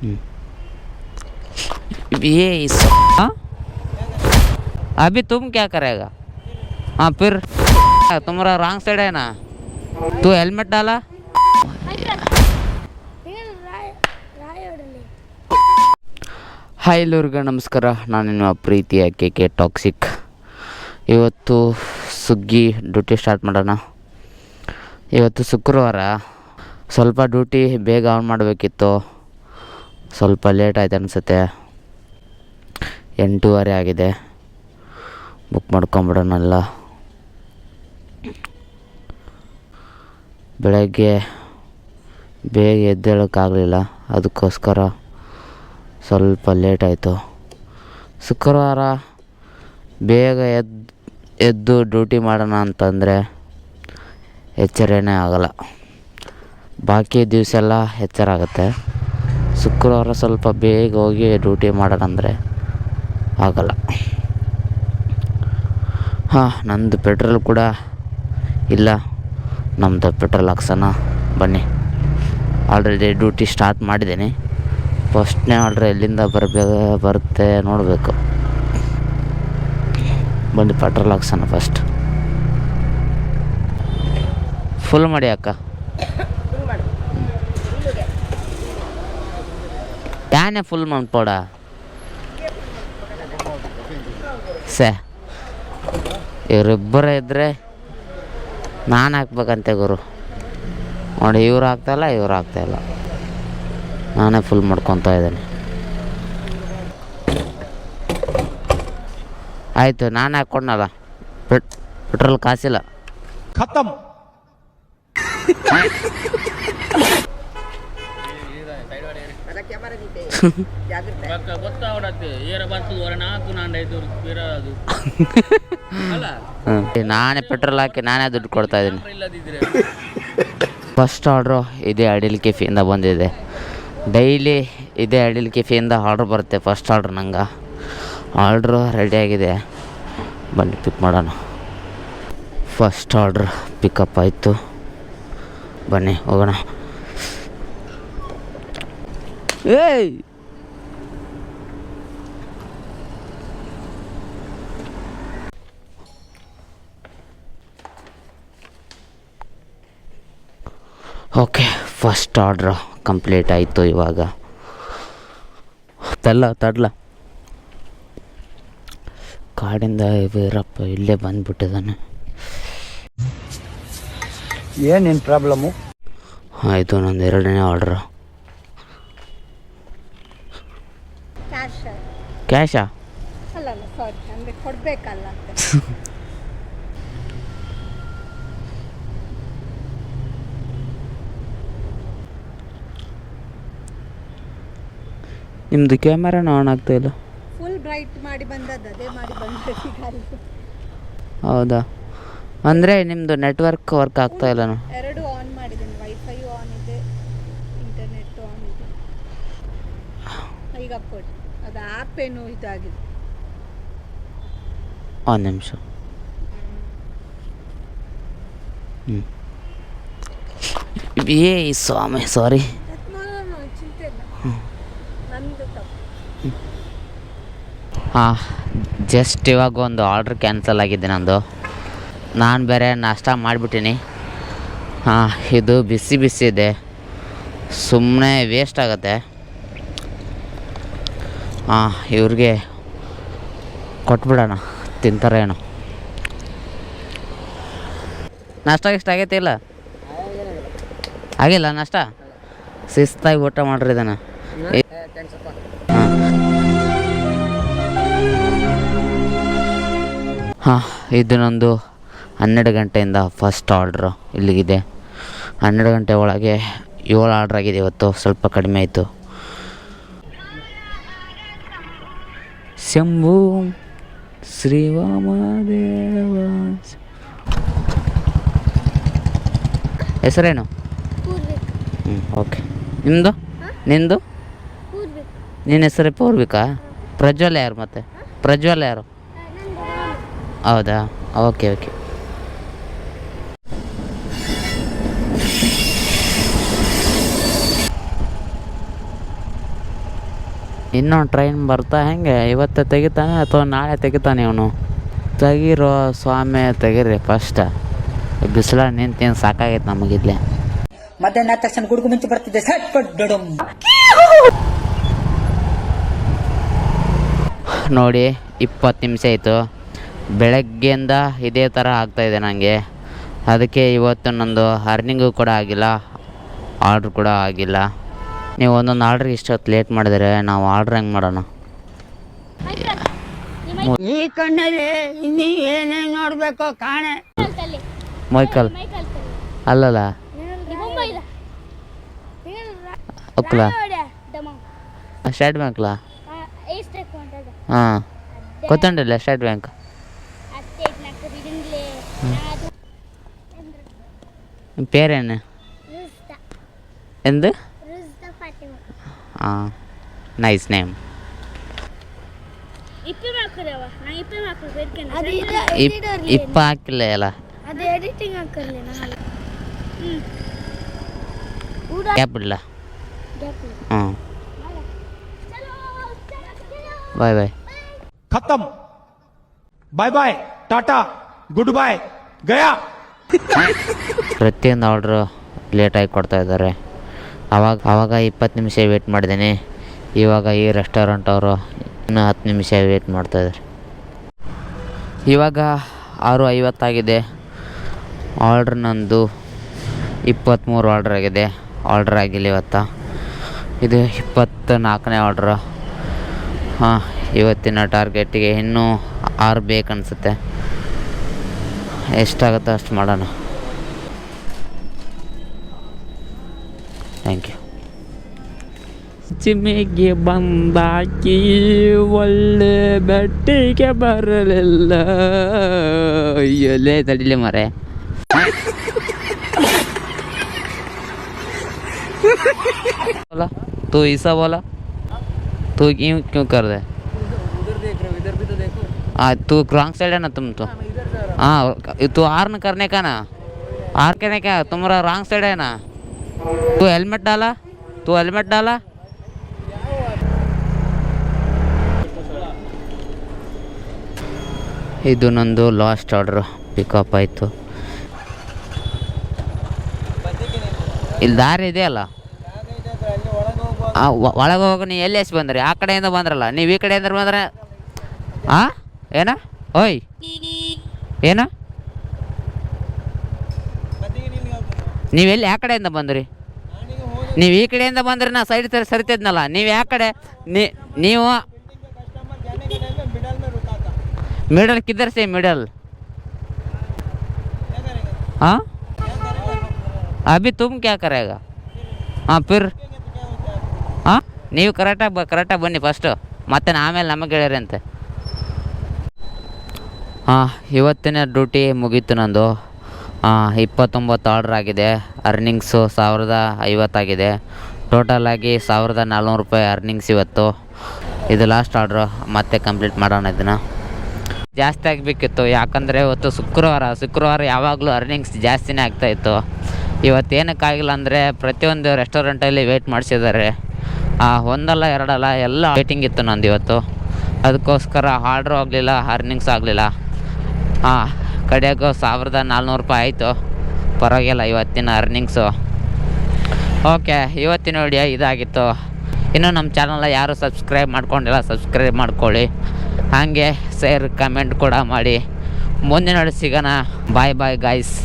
ये हाँ अभी तुम क्या करेगा? हाँ फिर तुम्हारा रॉन्ग साइड है ना, तू हेलमेट डाला. ಹಾಯ್ ಎಲ್ಲರಿಗೂ ನಮಸ್ಕಾರ, ನಾನು ನಿಮ್ಮ ಪ್ರೀತಿಯ ಕೆ ಟಾಕ್ಸಿಕ್. ಇವತ್ತು ಸುಗ್ಗಿ ಡ್ಯೂಟಿ ಸ್ಟಾರ್ಟ್ ಮಾಡೋಣ. ಇವತ್ತು ಶುಕ್ರವಾರ, ಸ್ವಲ್ಪ ಡ್ಯೂಟಿ ಬೇಗ ಆನ್ ಮಾಡಬೇಕಿತ್ತು, ಸ್ವಲ್ಪ ಲೇಟ್ ಆಯ್ತು ಅನಿಸುತ್ತೆ. 8:30 ಆಗಿದೆ. ಬುಕ್ ಮಾಡ್ಕೊಂಬಿಡೋಣಲ್ಲ. ಬೆಳಗ್ಗೆ ಬೇಗ ಎದ್ದೇಳೋಕ್ಕಾಗಲಿಲ್ಲ, ಅದಕ್ಕೋಸ್ಕರ ಸ್ವಲ್ಪ ಲೇಟ್ ಆಯಿತು. ಶುಕ್ರವಾರ ಬೇಗ ಎದ್ದು ಡ್ಯೂಟಿ ಮಾಡೋಣ ಅಂತಂದರೆ ಎಚ್ಚರನೇ ಆಗಲ್ಲ. ಬಾಕಿ ದಿವಸ ಎಲ್ಲ ಎಚ್ಚರ ಆಗುತ್ತೆ. ಶುಕ್ರವಾರ ಸ್ವಲ್ಪ ಬೇಗ ಹೋಗಿ ಡ್ಯೂಟಿ ಮಾಡೋಣ ಅಂದರೆ ಆಗಲ್ಲ. ನಂದು ಪೆಟ್ರೋಲ್ ಕೂಡ ಇಲ್ಲ. ನಮ್ಮದು ಪೆಟ್ರೋಲ್ ಹಾಕ್ಸೋಣ ಬನ್ನಿ. ಆಲ್ರೆಡಿ ಡ್ಯೂಟಿ ಸ್ಟಾರ್ಟ್ ಮಾಡಿದ್ದೀನಿ. ಫಸ್ಟ್ನೇ ಆರ್ಡ್ರ್ ಎಲ್ಲಿಂದ ಬರುತ್ತೆ ನೋಡಬೇಕು. ಬನ್ನಿ ಪೆಟ್ರೋಲ್ ಹಾಕ್ಸೋಣ ಫಸ್ಟ್. ಫುಲ್ ಮಾಡಿ ಅಕ್ಕ. ಯಾನೇ ಫುಲ್ ಮಾಡ್ಬೋಡ ಇವರಿಬ್ಬರೇ ಇದ್ದರೆ ನಾನು ಹಾಕ್ಬೇಕಂತೆ ಗುರು. ನೋಡಿ, ಇವ್ರು ಹಾಕ್ತಾಯಿಲ್ಲ, ಇವ್ರು ಹಾಕ್ತಾಯಿಲ್ಲ. ನಾನೇ ಫುಲ್ ಮಾಡ್ಕೊತಾ ಇದ್ದೇನೆ. ಆಯಿತು, ನಾನು ಹಾಕ್ಕೊಂಡಲ್ಲ, ಪೆಟ್ರೋಲ್ ಕಾಸಿಲ್ಲ. ಖತಮ್. ನಾನೇ ಪೆಟ್ರೋಲ್ ಹಾಕಿ ನಾನೇ ದುಡ್ಡು ಕೊಡ್ತಾ ಇದ್ದೀನಿ. ಫಸ್ಟ್ ಆರ್ಡ್ರು ಇದೇ ಅಡಿಲ್ ಕೆಫಿಯಿಂದ ಬಂದಿದೆ. ಡೈಲಿ ಇದೇ ಅಡಿಲ್ ಕೆಫಿಯಿಂದ ಆರ್ಡ್ರ್ ಬರುತ್ತೆ. ಫಸ್ಟ್ ಆರ್ಡ್ರ್ ನಂಗೆ ಆರ್ಡ್ರು ರೆಡಿಯಾಗಿದೆ, ಬನ್ನಿ ಪಿಕ್ ಮಾಡೋಣ. ಫಸ್ಟ್ ಆರ್ಡ್ರ್ ಪಿಕಪ್ ಆಯಿತು, ಬನ್ನಿ ಹೋಗೋಣ. ಏಯ್ ಓಕೆ, ಫಸ್ಟ್ ಆರ್ಡ್ರ್ ಕಂಪ್ಲೀಟ್ ಆಯಿತು. ಇವಾಗ ತಡ್ಲ ಕಾಡಿಂದ ವೀರಪ್ಪ ಇಲ್ಲೇ ಬಂದುಬಿಟ್ಟಿದ್ದಾನೆ. ಏನೇನು ಪ್ರಾಬ್ಲಮ್ಮು? ಆಯಿತು, ನಂದು 2ನೇ ಆರ್ಡ್ರು. ಕ್ಯಾಶಾ? ಅಲ್ಲ ಸಾರಿ, ಅಂದರೆ ಕೊಡಬೇಕಲ್ಲ. ನಿಮ್ಮದು ಕ್ಯಾಮರಾನ ಆನ್ ಆಗ್ತಾ ಇಲ್ಲ. ಫುಲ್ ಬ್ರೈಟ್ ಮಾಡಿ ಬಂದದ್ದು, ಅದೇ ಮಾಡಿ ಬಂದದ್ದು. ಹೌದಾ? ಅಂದರೆ ನಿಮ್ಮದು ನೆಟ್ವರ್ಕ್ ವರ್ಕ್ ಆಗ್ತಾ ಇಲ್ಲ. ಎರಡು ಆನ್ ಮಾಡಿದ್ದೀನಿ, ವೈಫೈ ಆನ್ ಇದೆ, ಇಂಟರ್ನೆಟ್ ಆನ್ ಇದೆ. ಈಗ ಕೊಡಿ, ಅದು ಆ್ಯಪ್ ಏನು ಇದಾಗಿದೆ. ಒಂದು ನಿಮಿಷ. ಏ ಸ್ವಾಮಿ, ಸಾರಿ. ಚಿಂತೆ ಇಲ್ಲ, ನಂದು ತಪ್ಪು. ಜಸ್ಟ್ ಇವಾಗ ಒಂದು ಆರ್ಡ್ರ್ ಕ್ಯಾನ್ಸಲ್ ಆಗಿದೆ ನಂದು. ನಾನು ಬೇರೆ ನಾಷ್ಟ ಮಾಡಿಬಿಟ್ಟಿನಿ. ಇದು ಬಿಸಿ ಬಿಸಿ ಇದೆ, ಸುಮ್ಮನೆ ವೇಸ್ಟ್ ಆಗುತ್ತೆ. ಇವ್ರಿಗೆ ಕೊಟ್ಬಿಡೋಣ, ತಿಂತಾರೆ ಏನೋ. ನಾಷ್ಟ ಇಷ್ಟ ಆಗೈತೆ ಇಲ್ಲ? ಆಗಿಲ್ಲ ನಾಷ್ಟ? ಶಿಸ್ತಾಗಿ ಊಟ ಮಾಡ್ರಿ ಇದನ್ನು. ಇದು ನಂದು 12 ಗಂಟೆಯಿಂದ ಫಸ್ಟ್ ಆರ್ಡ್ರು ಇಲ್ಲಿಗಿದೆ. 12 ಗಂಟೆ ಒಳಗೆ 7 ಆರ್ಡ್ರ್ ಆಗಿದೆ. ಇವತ್ತು ಸ್ವಲ್ಪ ಕಡಿಮೆ ಆಯಿತು. ಶಂಭು ಶ್ರೀವಾಮದೇವ. ಹೆಸರೇನು? ಓಕೆ. ನಿಂದು ನಿನ್ನ ಹೆಸರೇ ಪೂರ್ವಿಕಾ? ಪ್ರಜ್ವಲ್ ಯಾರು? ಮತ್ತೆ ಪ್ರಜ್ವಲ್ ಯಾರು? ಹೌದಾ? ಓಕೆ. ಇನ್ನೂ ಟ್ರೈನ್ ಬರ್ತಾ ಹೆಂಗೆ ಇವತ್ತು ತೆಗಿತಾನೆ ಅಥವಾ ನಾಳೆ ತೆಗಿತಾನೆ ಇವನು? ತೆಗೀರೋ ಸ್ವಾಮಿ ತೆಗೀರಿ ಫಸ್ಟ್. ಬಿಸಿಲ ನಿಂತೇನು ಸಾಕಾಗೈತೆ ನಮಗಿದ್ಲೆ. ಮಧ್ಯಾಹ್ನ ತಕ್ಷಣ ಗುಡುಗು ಮಿಂಚು ಬರ್ತಿದ್ದೆ ಸಟ್ ಪಟ್ ಡಡಮ್. ನೋಡಿ 20 ನಿಮಿಷ ಆಯಿತು. ಬೆಳಗ್ಗೆಯಿಂದ ಇದೇ ಥರ ಆಗ್ತಾಯಿದೆ ನನಗೆ. ಅದಕ್ಕೆ ಇವತ್ತು ನಂದು ಅರ್ನಿಂಗು ಕೂಡ ಆಗಿಲ್ಲ, ಆರ್ಡ್ರ್ ಕೂಡ ಆಗಿಲ್ಲ. ನೀವು ಒಂದೊಂದು ಆರ್ಡ್ರಿಗೆ ಇಷ್ಟೊತ್ತು ಲೇಟ್ ಮಾಡಿದರೆ ನಾವು ಆರ್ಡ್ರ್ ಹೆಂಗೆ ಮಾಡೋಣ? ಈ ಕಣ್ಣಲ್ಲಿ ಇನ್ನೀ ಏನೇನು ನೋಡ್ಬೇಕು ಕಾಣೆ. ಮೈಕಲ್ ಅಲ್ಲಲ್ಲ ಒಕ್ಲ ಸ್ಟೇಟ್ ಬ್ಯಾಂಕ್ಲಾ? ಹಾಂ ಗೊತ್ತುಂಟಿಲ್ಲ ಸ್ಟೇಟ್ ಬ್ಯಾಂಕ್. పేరేనా? ఎందు? Nice name. ಇಪ್ಪ ಹಾಕಿಲ್ಲ ಅಲ್ಲ, ಗ್ಯಾಪ್ ಇಲ್ಲ. ಹಾಂ ಬಾಯ್ ಬಾಯ್. खत्म, bye bye, tata, goodbye, गया. ಪ್ರತಿಯೊಂದು ಆರ್ಡ್ರು ಲೇಟಾಗಿ ಕೊಡ್ತಾ ಇದ್ದಾರೆ. ಆವಾಗ 20 ನಿಮಿಷ ವೇಟ್ ಮಾಡಿದ್ದೀನಿ. ಇವಾಗ ಈ ರೆಸ್ಟೋರೆಂಟ್ ಅವರು ಇನ್ನೂ 10 ನಿಮಿಷ ವೇಟ್ ಮಾಡ್ತಾಯಿದ್ದಾರೆ. ಇವಾಗ 6:50 ಆಗಿದೆ. ಆರ್ಡ್ರ್ ನಂದು 23 ಆರ್ಡ್ರ್ ಆಗಿದೆ. ಆರ್ಡ್ರ್ ಆಗಿಲ್ಲ ಇವತ್ತು. ಇದು 24ನೇ ಆರ್ಡ್ರು. ಹಾಂ, ಇವತ್ತಿನ ಟಾರ್ಗೆಟಿಗೆ ಇನ್ನೂ 6 ಬೇಕನ್ಸುತ್ತೆ. ಎಷ್ಟಾಗುತ್ತೋ ಅಷ್ಟು ಮಾಡೋಣ. Thank you. ಚಿಮ್ಮಿಗೆ ಬಂದಾಕಿ ಒಳ್ಳೆ ಬೆಟ್ಟಿಗೆ ಬರಲಿಲ್ಲ. ಅಯ್ಯಲ್ಲೇ ತಡಿಲಿ ಮರೆ. बोला तू ऐसा बोला, तू क्यों कर रहे? हाँ, तू रॉन्ग साइड है ना तुम तो. हाँ, तू आर्न करने का ना, आर करने का तुम्हारा रॉन्ग साइड है ना. तू हेलमेट डाला, तू हेलमेट डाला. ಇದು ನಂದು ಲಾಸ್ಟ್ ಆರ್ಡ್ರು ಪಿಕಪ್ ಆಯಿತು. ಇಲ್ಲಿ ದಾರಿ ಇದೆಯಲ್ಲ, ಒಳಗೆ ಹೋಗಿ ನೀವು ಎಲ್ಲಿ ಎಷ್ಟು ಬಂದ್ರಿ? ಆ ಕಡೆಯಿಂದ ಬಂದ್ರಲ್ಲ, ನೀವು ಈ ಕಡೆಯಿಂದ ಬಂದ್ರೆ ಹಾಂ ಏನ? ಓಯ್ ಏನು ನೀವೆಲ್ಲಿ ಯಾವ ಕಡೆಯಿಂದ ಬಂದ್ರಿ? ನೀವು ಈ ಕಡೆಯಿಂದ ಬಂದ್ರೆ ನಾ ಸೈಡ್ ಸರಿತಿದ್ನಲ್ಲ. ನೀವು ಯಾವ ಕಡೆ? ನೀವು मिडल किधर से? मिडल हाँ, अभी तुम क्या करेगा? हाँ फिर ಹಾಂ, ನೀವು ಕರೆಕ್ಟಾಗಿ ಬನ್ನಿ ಫಸ್ಟು, ಮತ್ತೆ ಆಮೇಲೆ ನಮಗೆ ಹೇಳ್ರಿ ಅಂತೆ. ಹಾಂ, ಇವತ್ತಿನ ಡ್ಯೂಟಿ ಮುಗೀತು ನಂದು. 29 ಆರ್ಡ್ರ್ ಆಗಿದೆ. ಅರ್ನಿಂಗ್ಸು 1050 ಆಗಿದೆ. ಟೋಟಲಾಗಿ 1400 ರೂಪಾಯಿ ಅರ್ನಿಂಗ್ಸ್ ಇವತ್ತು. ಇದು ಲಾಸ್ಟ್ ಆರ್ಡ್ರು, ಮತ್ತೆ ಕಂಪ್ಲೀಟ್ ಮಾಡೋಣ. ಇದನ್ನು ಜಾಸ್ತಿ ಆಗಬೇಕಿತ್ತು, ಯಾಕಂದರೆ ಇವತ್ತು ಶುಕ್ರವಾರ ಯಾವಾಗಲೂ ಅರ್ನಿಂಗ್ಸ್ ಜಾಸ್ತಿನೇ ಆಗ್ತಾಯಿತ್ತು. ಇವತ್ತೇನಕ್ಕಾಗಿಲ್ಲ ಅಂದರೆ ಪ್ರತಿಯೊಂದು ರೆಸ್ಟೋರೆಂಟಲ್ಲಿ ವೆಯ್ಟ್ ಮಾಡಿಸಿದ್ದಾರೆ. ಒಂದಲ್ಲ ಎರಡಲ್ಲ, ಎಲ್ಲ ವೇಟಿಂಗ್ ಇತ್ತು ನಂದು ಇವತ್ತು. ಅದಕ್ಕೋಸ್ಕರ ಆರ್ಡ್ರು ಆಗಲಿಲ್ಲ, ಅರ್ನಿಂಗ್ಸ್ ಆಗಲಿಲ್ಲ. ಕಡೆಗೂ 1400 ರೂಪಾಯಿ ಆಯಿತು. ಪರವಾಗಿಲ್ಲ ಇವತ್ತಿನ ಅರ್ನಿಂಗ್ಸು. ಓಕೆ, ಇವತ್ತಿನ ವಿಡಿಯೋ ಇದಾಗಿತ್ತು. ಇನ್ನೂ ನಮ್ಮ ಚಾನಲ್ನ ಯಾರು ಸಬ್ಸ್ಕ್ರೈಬ್ ಮಾಡ್ಕೊಂಡಿಲ್ಲ, ಸಬ್ಸ್ಕ್ರೈಬ್ ಮಾಡ್ಕೊಳ್ಳಿ. ಹಾಗೆ ಶೇರ್ ಕಮೆಂಟ್ ಕೂಡ ಮಾಡಿ. ಮುಂದಿನ ಸಿಗೋಣ. ಬಾಯ್ ಬಾಯ್ ಗಾಯ್ಸ್.